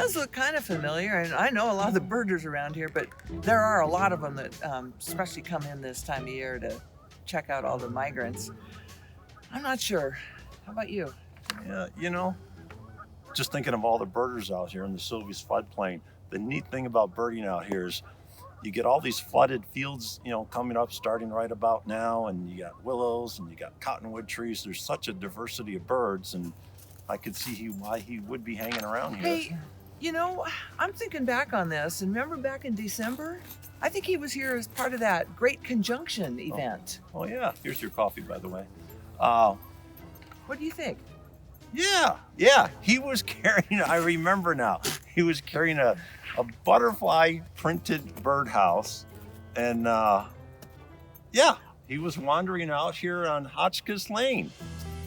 does look kind of familiar, and I know a lot of the birders around here, but there are a lot of them that especially come in this time of year to check out all the migrants. I'm not sure. How about you? Yeah, just thinking of all the birders out here in the Silvies Floodplain, the neat thing about birding out here is you get all these flooded fields, coming up starting right about now, and you got willows and you got cottonwood trees. There's such a diversity of birds, and I could see why he would be hanging around here. Hey, I'm thinking back on this, and remember back in December? I think he was here as part of that Great Conjunction event. Oh yeah, here's your coffee, by the way. What do you think? Yeah, he was carrying, I remember now, he was carrying a butterfly printed birdhouse, and he was wandering out here on Hotchkiss Lane.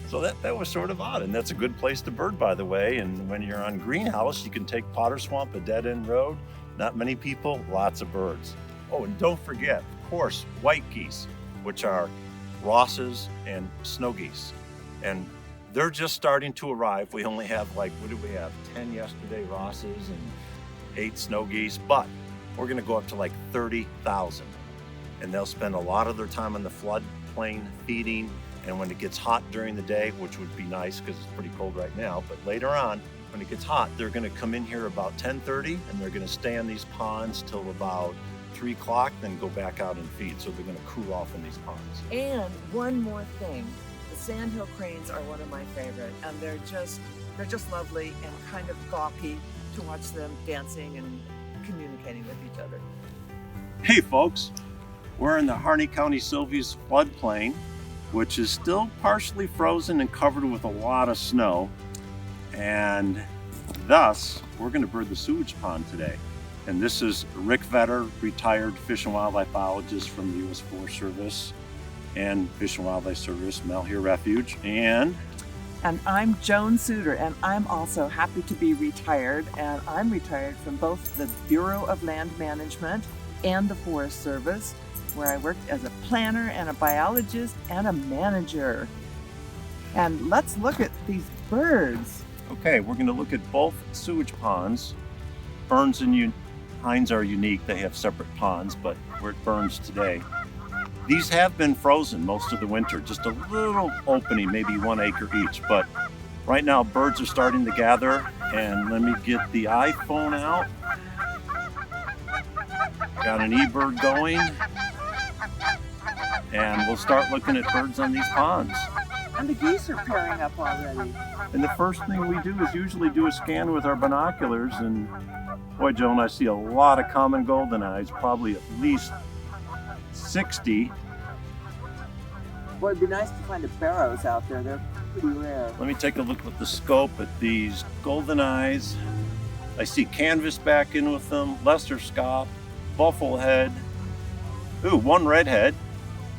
So that was sort of odd, and that's a good place to bird, by the way. And when you're on Greenhouse, you can take Potter Swamp, a dead-end road, not many people, lots of birds. Oh, and don't forget, of course, white geese, which are Rosses and snow geese. And they're just starting to arrive. We only have 10 yesterday Rosses and 8 snow geese, but we're gonna go up to 30,000. And they'll spend a lot of their time on the floodplain feeding. And when it gets hot during the day, which would be nice because it's pretty cold right now, but later on, when it gets hot, they're gonna come in here about 10:30 and they're gonna stay in these ponds till about 3 o'clock, then go back out and feed. So they're gonna cool off in these ponds. And one more thing. The sandhill cranes are one of my favorite, and they're just lovely and kind of gawky to watch them dancing and communicating with each other. Hey folks, we're in the Harney County Silvies Floodplain, which is still partially frozen and covered with a lot of snow. And thus, we're gonna bird the sewage pond today. And this is Rick Vetter, retired Fish and Wildlife biologist from the U.S. Forest Service and Fish and Wildlife Service, Malheur Refuge, and I'm Joan Suter, and I'm also happy to be retired, and I'm retired from both the Bureau of Land Management and the Forest Service, where I worked as a planner and a biologist and a manager. And let's look at these birds. Okay, we're going to look at both sewage ponds. Burns and Hines are unique. They have separate ponds, but we're at Burns today. These have been frozen most of the winter, just a little opening, maybe 1 acre each. But right now, birds are starting to gather. And let me get the iPhone out. Got an eBird going. And we'll start looking at birds on these ponds. And the geese are pairing up already. And the first thing we do is usually do a scan with our binoculars, and boy, Joan, I see a lot of common goldeneyes, probably at least 60. Boy, it'd be nice to find the barrows out there. They're pretty rare. Let me take a look with the scope at these goldeneyes. I see canvasback in with them, Leicester scaup, bufflehead. Ooh, 1 redhead.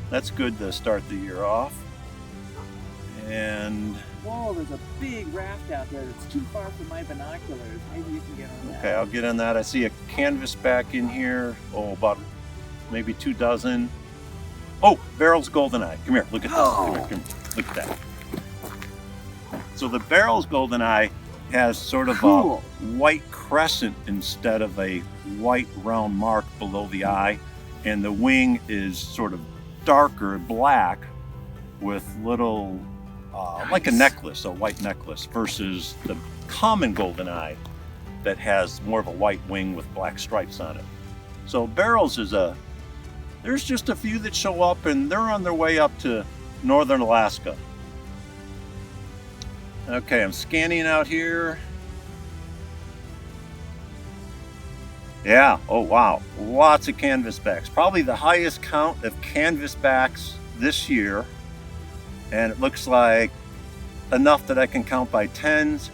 That's good to start the year off. And whoa, there's a big raft out there that's too far for my binoculars. Maybe you can get on that. Okay, I'll get on that. I see a canvasback in here. Oh, about maybe 2 dozen. Oh, Barrel's goldeneye. Come here, look at this. Come here. Look at that. So the Barrel's goldeneye has sort of a white crescent instead of a white round mark below the eye, and the wing is sort of darker black with little like a necklace, a white necklace, versus the common goldeneye that has more of a white wing with black stripes on it. So Barrels there's just a few that show up, and they're on their way up to northern Alaska. Okay, I'm scanning out here. Yeah, oh wow, lots of canvasbacks. Probably the highest count of canvasbacks this year. And it looks like enough that I can count by tens,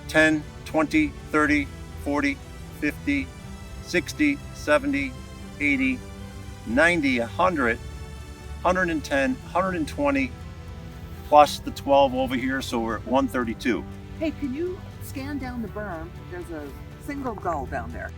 10, 20, 30, 40, 50, 60, 70, 80, 90, 100, 110, 120, plus the 12 over here, so we're at 132. Hey, can you scan down the berm? There's a single gull down there.